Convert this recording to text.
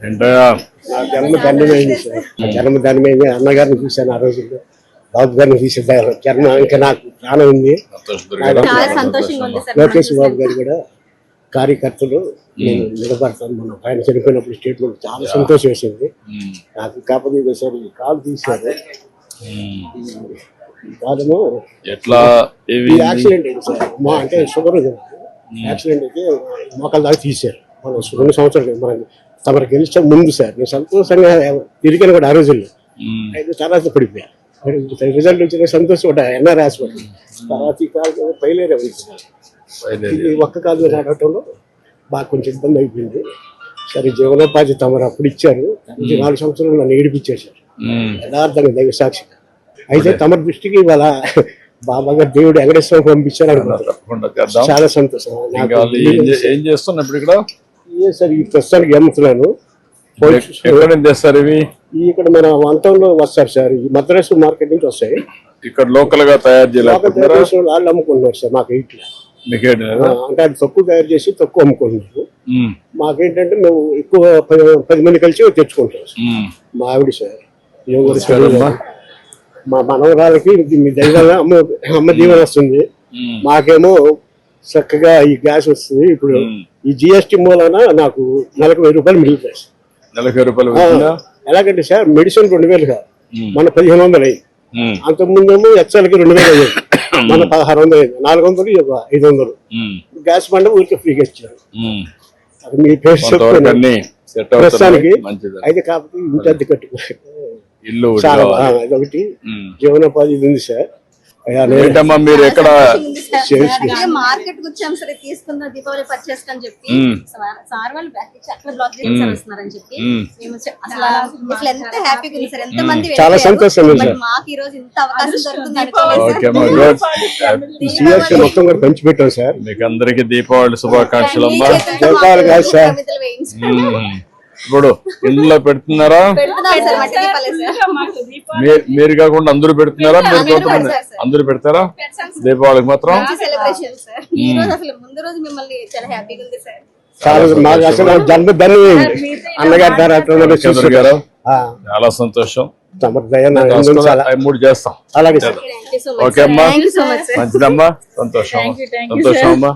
ఏంటయ్యా నా జన్మ ధన్యమైంది సార్. నా జన్మ ధన్యమైంది. అన్నగారిని చూశాను ఆ రోజుల్లో, బాబు గారిని చూసేదారు. జన్మ ఇంకా నాకు ప్రాణం ఉంది. చాలా సంతోషంగా ఉంది సార్. లోకేష్ బాబు గారు కూడా కార్యకర్తలు నేను నిలబడతాను. మనం ఆయన చనిపోయినప్పుడు స్టేట్మెంట్ చాలా సంతోషం వేసింది నాకు. కాకపోతే సార్ ఈ కాలు తీశారు. కాదము ఎట్లా ఈ యాక్సిడెంట్ అయింది సార్. మా అంటే షుగర్ యాక్సిడెంట్ అయితే మోకాల దాకా తీశారు. మనం 2 సంవత్సరాలు మనం తమరు గెలిచే ముందు సార్. నేను సంతోషంగా తిరిగాను కూడా ఆ రోజుల్లో. అయితే తర్వాత పడిపోయా. రిజల్ట్ వచ్చిన సంతోషం కూడా ఎన్ఆర్ హాస్పిటల్. తర్వాత ఈ కాలు పైలేరే ఒక్క కాలు నడవటంలో బాగా కొంచెం ఇబ్బంది అయిపోయింది. సరే జీవనోపాధి తమరు అప్పుడు ఇచ్చారు. 4 సంవత్సరాలు నన్ను ఏడిపించేశారు యథార్థంగా దైవ సాక్షిగా. అయితే తమ దృష్టికి ఇవాళ బాబా గారు దేవుడు వెంకటేశ్వరం పంపించారు అనుకుంటారు. చాలా సంతోషం. ఏం చేస్తున్నా ఇప్పుడు ఇక్కడ? సార్ ఈ ప్రస్తుతానికి అమ్ముతున్నాను. చేస్తారు ఇవి ఇక్కడ మన వంతంలో వస్తారు సార్. ఈ మద్రాసు మార్కెట్ నుంచి వస్తాయి. ఇక్కడ లోకల్ గా తయారు చేయాలి వాళ్ళు అమ్ముకుంటున్నారు సార్. మాకు ఇట్లా అంటే అది తక్కువ తయారు చేసి తక్కువ అమ్ముకుంటున్నారు. మాకేంటంటే మేము ఎక్కువ 10 మంది కలిసి తెచ్చుకుంటాం సార్. మా ఆవిడ సార్ మా మనవరాలకి మీ దగ్గర అమ్మ దీవెన వస్తుంది. మాకేమో చక్కగా ఈ గ్యాస్ వస్తుంది. ఇప్పుడు ఈ జిఎస్టీ మూలన నాకు నెలకు 1000 రూపాయలు మిగులుతాయి. 40 రూపాయలు ఎలాగంటే సార్ మెడిసిన్ 2000 కాదు, మన 1500 అయ్యి. అంతకుముందేమో ఎక్సెల్కి 2000 అయ్యేది, మన 1600 అయ్యింది. 400 500 గ్యాస్ బండ ఊరికి ఫ్రీగా ఇచ్చారు. అది మీ పేరు చెప్తాను ప్రస్తుతానికి. అయితే కాకపోతే ఇంటి అద్దె కట్టుకో ఇల్లు అదొకటి జీవనోపాధి ఉంది సార్. మీరు ఎక్కడ మార్కెట్ వచ్చాం సరే తీసుకుందాం దీపావళి పర్చేస్ అని చెప్పి సార్ వాళ్ళు అట్లా బ్లాక్ చేస్తున్నారని చెప్పి మేము అసలు ఎంత హ్యాపీగా ఉంది సార్. ఎంత మంది చాలా సంతోషం. మాకు ఈ రోజు ఇంత అవకాశం దొరుకుతుంది మొత్తం కూడా పంచిపెట్టాం సార్. మీకు అందరికి దీపావళి శుభాకాంక్షలు. ఇప్పుడు ఇంట్లో పెడుతున్నారా? మీరు కాకుండా అందరూ పెడుతున్నారా? మీరు కొంతమంది అందరూ పెడతారా దీపావళికి మాత్రం? అన్నగారి గారు చాలా సంతోషం. 3 చేస్తాం. అలాగే ఓకే అమ్మా, మంచిదమ్మా, సంతోషం సంతోషం అమ్మా.